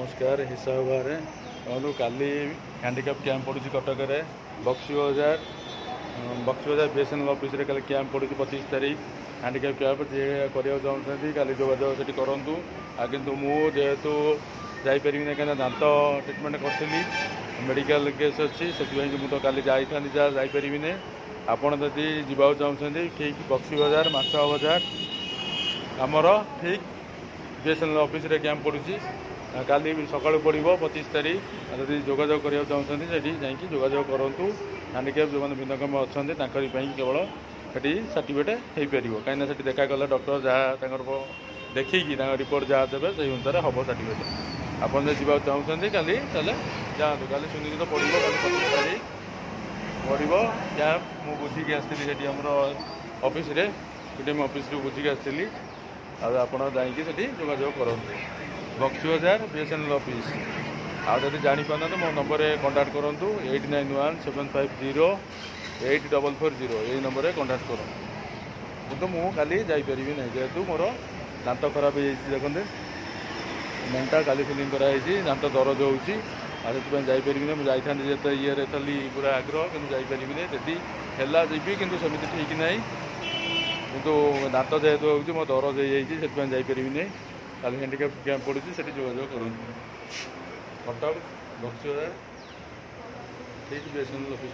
नमस्कार हिसाब बारे काली हैंडिकैप कैंप पड़ू कटक बक्सी बजार बीएसएनएल ऑफिस रे कल कैंप पड़ू 25 तारीख हैंडिकैप कैंप जी करने चाहते काली जोगाजोग से करूँ किंतु मुझेतु जापरि ना कहीं दांत ट्रिटमेंट करी मेडिकल केस अच्छी से मुझे काली जापरि नहीं आपड़ जदि जावाक चाहते ठीक बक्सी बजार माछा बजार आमर ठीक बीएसएनएल ऑफिस रे कैंप पड़ू काली सका पड़ो 25 तारीख जदि जोगाजोग करने चाहते से जोगाजोग करूँ हैंडिकैप जो मैंने भिन्नक्षम अच्छा केवल से सर्टिफिकेट हो पार कहीं से देखा कले डॉक्टर जहाँ देखिकी रिपोर्ट जहाँ देवे से अनुसार हम सर्टिफिकेट आप जावाक चाहते काली जातु काली सुनिश्चित पड़ो 25 तारीख पड़ो कैंप मुझे बुझिकी आसती आम ऑफिस रे ऑफिस बुझिकी आसती आप जोगाजोग करूँ बक्सी बजार बीएसएनएल ऑफिस आदि जापार तो मो नंबर कंटाक्ट करूँ 8917508440 यही नंबर कंटाक्ट करूँ कितु मु काली जापरि ना जेहेतु मोर दांत खराब हो देखते मेंटा काली फिलिंग कराई दांत दरज होपरि ना मुझे जाता ये थी पूरा आग्रह कि जापरि ना जी है जी कि सेमती ठीक ना कितु दांत जेहेतु हो मो दरज हो जापरि ना काली हैंडिकैप कैंप पड़ू से जोगाजोग करूँ कटक बक्सी बजार ठीक बीएसएनएल ऑफिस।